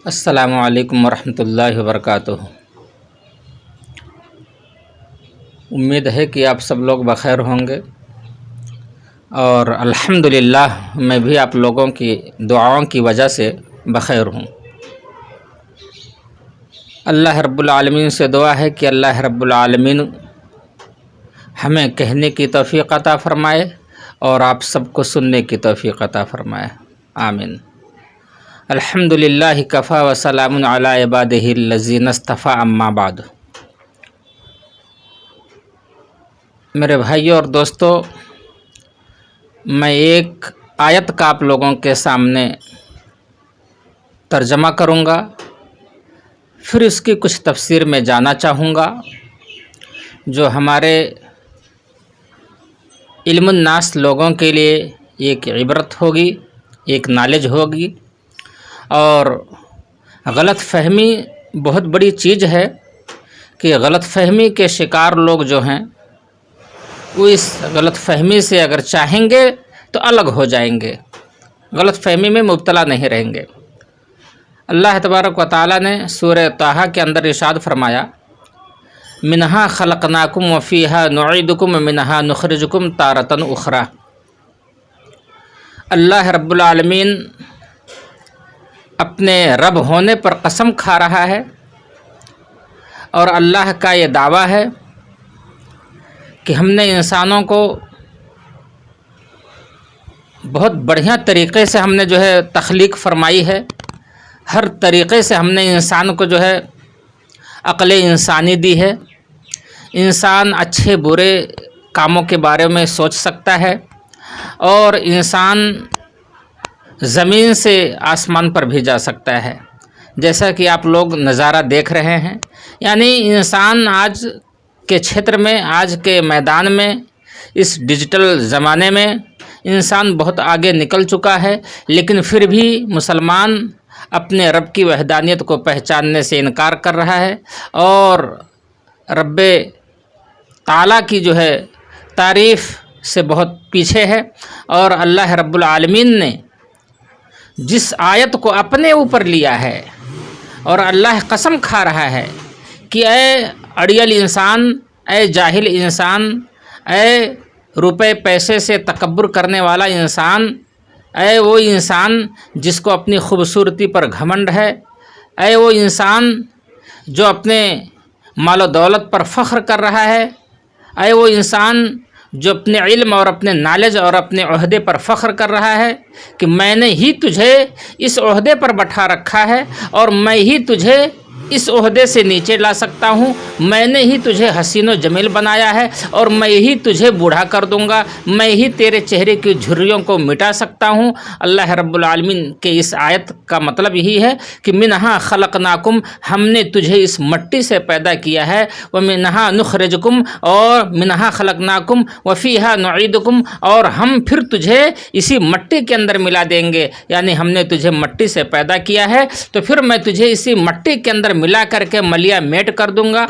السلام علیکم ورحمۃ اللہ وبرکاتہ۔ امید ہے کہ آپ سب لوگ بخیر ہوں گے، اور الحمدللہ میں بھی آپ لوگوں کی دعاؤں کی وجہ سے بخیر ہوں۔ اللہ رب العالمین سے دعا ہے کہ اللہ رب العالمین ہمیں کہنے کی توفیق عطا فرمائے اور آپ سب کو سننے کی توفیق عطا فرمائے، آمین۔ الحمدللہ کفا وسلام علی عبادہ الذین اصطفیٰ، اما بعد۔ میرے بھائیوں اور دوستو، میں ایک آیت کا آپ لوگوں کے سامنے ترجمہ کروں گا، پھر اس کی کچھ تفسیر میں جانا چاہوں گا جو ہمارے علم الناس لوگوں کے لیے ایک عبرت ہوگی، ایک نالج ہوگی۔ اور غلط فہمی بہت بڑی چیز ہے کہ غلط فہمی کے شکار لوگ جو ہیں وہ اس غلط فہمی سے اگر چاہیں گے تو الگ ہو جائیں گے، غلط فہمی میں مبتلا نہیں رہیں گے۔ اللہ تبارک و تعالیٰ نے سورہ طٰہٰ کے اندر ارشاد فرمایا، منہا خلقناکم وفیہا نعیدکم ومنہا نخرجکم تارۃ اخری۔ اللہ رب العالمین اپنے رب ہونے پر قسم کھا رہا ہے، اور اللہ کا یہ دعویٰ ہے کہ ہم نے انسانوں کو بہت بڑھیا طریقے سے ہم نے جو ہے تخلیق فرمائی ہے۔ ہر طریقے سے ہم نے انسان کو جو ہے عقل انسانی دی ہے۔ انسان اچھے برے کاموں کے بارے میں سوچ سکتا ہے، اور انسان زمین سے آسمان پر بھی جا سکتا ہے، جیسا کہ آپ لوگ نظارہ دیکھ رہے ہیں۔ یعنی انسان آج کے چھیتر میں، آج کے میدان میں، اس ڈیجیٹل زمانے میں انسان بہت آگے نکل چکا ہے، لیکن پھر بھی مسلمان اپنے رب کی وحدانیت کو پہچاننے سے انکار کر رہا ہے، اور رب تعالیٰ کی جو ہے تعریف سے بہت پیچھے ہے۔ اور اللہ رب العالمین نے جس آیت کو اپنے اوپر لیا ہے، اور اللہ قسم کھا رہا ہے کہ اے اڑیل انسان، اے جاہل انسان، اے روپے پیسے سے تکبر کرنے والا انسان، اے وہ انسان جس کو اپنی خوبصورتی پر گھمنڈ ہے، اے وہ انسان جو اپنے مال و دولت پر فخر کر رہا ہے، اے وہ انسان جو اپنے علم اور اپنے نالج اور اپنے عہدے پر فخر کر رہا ہے کہ میں نے ہی تجھے اس عہدے پر بٹھا رکھا ہے، اور میں ہی تجھے اس عہدے سے نیچے لا سکتا ہوں، میں نے ہی تجھے حسین و جمیل بنایا ہے، اور میں ہی تجھے بوڑھا کر دوں گا، میں ہی تیرے چہرے کی جھریوں کو مٹا سکتا ہوں۔ اللہ رب العالمین کے اس آیت کا مطلب یہی ہے کہ منہا خلقناکم، ہم نے تجھے اس مٹی سے پیدا کیا ہے، ومنہا نخرجکم، اور منہا خلقناکم وفیہا نعیدکم، اور ہم پھر تجھے اسی مٹی کے اندر ملا دیں گے۔ یعنی ہم نے تجھے مٹی سے پیدا کیا ہے تو پھر میں تجھے اسی مٹی کے اندر ملا کر کے ملیا میٹ کر دوں گا۔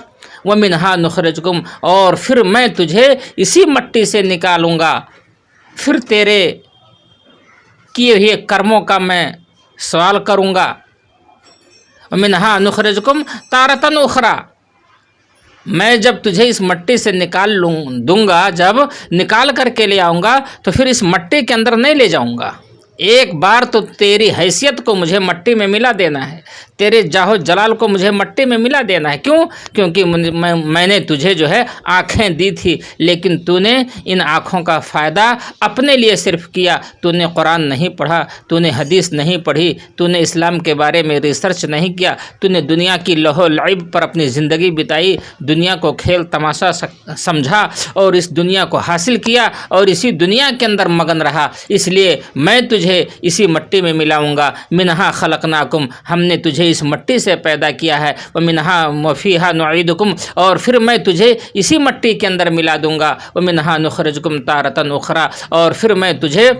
وَمِنْهَا نُخْرِجُكُمْ، اور پھر میں تجھے اسی مٹی سے نکالوں گا، پھر تیرے کیے ہوئے کرموں کا میں سوال کروں گا۔ وَمِنْهَا نُخْرِجُكُمْ تَارَةً أُخْرَى، میں جب تجھے اس مٹی سے نکال دوں گا، جب نکال کر کے لے آؤں گا تو پھر اس مٹی کے اندر نہیں لے جاؤں گا۔ ایک بار تو تیری حیثیت کو مجھے مٹی میں ملا دینا ہے، تیرے جاہ و جلال کو مجھے مٹی میں ملا دینا ہے۔ کیوں؟ کیونکہ میں نے تجھے جو ہے آنکھیں دی تھی، لیکن تو نے ان آنکھوں کا فائدہ اپنے لیے صرف کیا۔ تو نے قرآن نہیں پڑھا، تو نے حدیث نہیں پڑھی، تو نے اسلام کے بارے میں ریسرچ نہیں کیا، تو نے دنیا کی لہو لعب پر اپنی زندگی بتائی، دنیا کو کھیل تماشا سمجھا، اور اس دنیا کو حاصل کیا، اور اسی دنیا کے اندر مگن رہا۔ اس لیے میں تجھے اسی مٹی میں ملاؤں گا۔ منہا خلقناکم، ہم نے تجھے اس مٹی سے پیدا کیا ہے، ومنہا وفیہا نعیدکم، اور پھر میں تجھے اسی مٹی کے اندر ملا دوں گا۔ ومنہا نخرجکم تارۃ اخری، اور پھر میں تجھے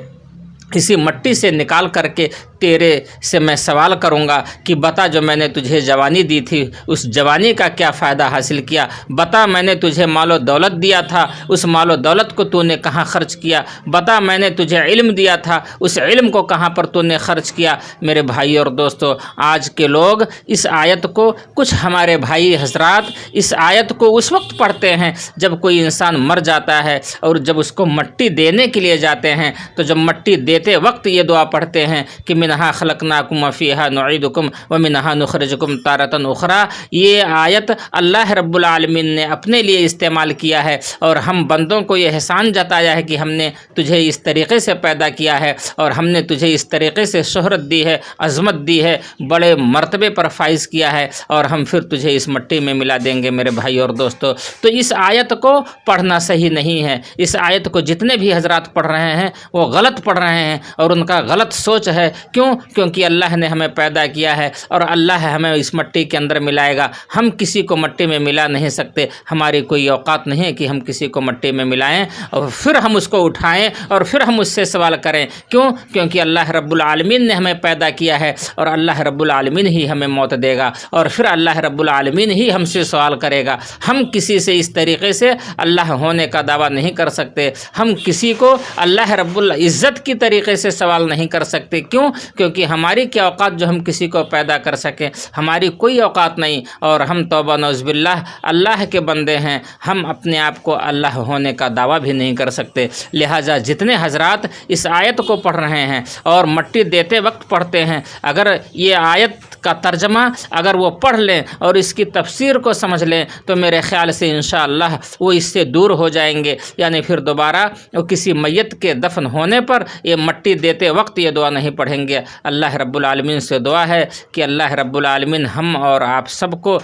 اسی مٹی سے نکال کر کے تیرے سے میں سوال کروں گا کہ بتا جو میں نے تجھے جوانی دی تھی اس جوانی کا کیا فائدہ حاصل کیا، بتا میں نے تجھے مال و دولت دیا تھا اس مال و دولت کو تو نے کہاں خرچ کیا، بتا میں نے تجھے علم دیا تھا اس علم کو کہاں پر تو نے خرچ کیا۔ میرے بھائی اور دوستو، آج کے لوگ اس آیت کو، کچھ ہمارے بھائی حضرات اس آیت کو اس وقت پڑھتے ہیں جب کوئی انسان مر جاتا ہے، اور جب اس کو مٹی دینے کے لیے جاتے ہیں تو جب مٹی دیتے وقت یہ دعا پڑھتے ہیں کہ منہا خلقناکم وفیہا نعیدکم ومنہا نخرجکم تارۃ اخری۔ یہ آیت اللہ رب العالمین نے اپنے لیے استعمال کیا ہے، اور ہم بندوں کو یہ احسان جتایا ہے کہ ہم نے تجھے اس طریقے سے پیدا کیا ہے، اور ہم نے تجھے اس طریقے سے شہرت دی ہے، عظمت دی ہے، بڑے مرتبے پر فائز کیا ہے، اور ہم پھر تجھے اس مٹی میں ملا دیں گے۔ میرے بھائی اور دوستو، تو اس آیت کو پڑھنا صحیح نہیں ہے۔ اس آیت کو جتنے بھی حضرات پڑھ رہے ہیں وہ غلط پڑھ رہے ہیں، اور ان کا غلط سوچ ہے۔ کیونکہ اللہ نے ہمیں پیدا کیا ہے اور اللہ ہمیں اس مٹی کے اندر ملائے گا۔ ہم کسی کو مٹی میں ملا نہیں سکتے، ہماری کوئی اوقات نہیں ہے کہ ہم کسی کو مٹی میں ملائیں اور پھر ہم اس کو اٹھائیں اور پھر ہم اس سے سوال کریں۔ کیونکہ اللہ رب العالمین نے ہمیں پیدا کیا ہے، اور اللہ رب العالمین ہی ہمیں موت دے گا، اور پھر اللہ رب العالمین ہی ہم سے سوال کرے گا۔ ہم کسی سے اس طریقے سے اللہ ہونے کا دعویٰ نہیں کر سکتے، ہم کسی کو اللہ رب العزت کی طریقے سے سوال نہیں کر سکتے۔ کیونکہ ہماری کیا اوقات جو ہم کسی کو پیدا کر سکیں، ہماری کوئی اوقات نہیں، اور ہم توبہ نعوذ باللہ اللہ کے بندے ہیں، ہم اپنے آپ کو اللہ ہونے کا دعویٰ بھی نہیں کر سکتے۔ لہٰذا جتنے حضرات اس آیت کو پڑھ رہے ہیں اور مٹی دیتے وقت پڑھتے ہیں، اگر یہ آیت کا ترجمہ اگر وہ پڑھ لیں اور اس کی تفسیر کو سمجھ لیں تو میرے خیال سے انشاءاللہ وہ اس سے دور ہو جائیں گے، یعنی پھر دوبارہ وہ کسی میت کے دفن ہونے پر یہ مٹی دیتے وقت یہ دعا نہیں پڑھیں گے۔ اللہ رب العالمین سے دعا ہے کہ اللہ رب العالمین ہم اور آپ سب کو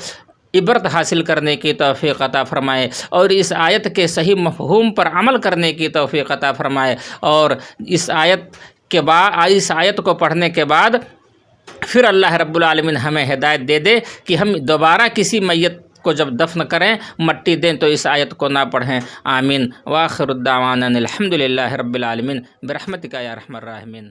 عبرت حاصل کرنے کی توفیق عطا فرمائے، اور اس آیت کے صحیح مفہوم پر عمل کرنے کی توفیق عطا فرمائے، اور اس آیت کو پڑھنے کے بعد پھر اللہ رب العالمین ہمیں ہدایت دے دے کہ ہم دوبارہ کسی میت کو جب دفن کریں مٹی دیں تو اس آیت کو نہ پڑھیں۔ آمین۔ وآخر الدعوانا الحمد للہ رب العالمین برحمتک یا ارحم الراحمین۔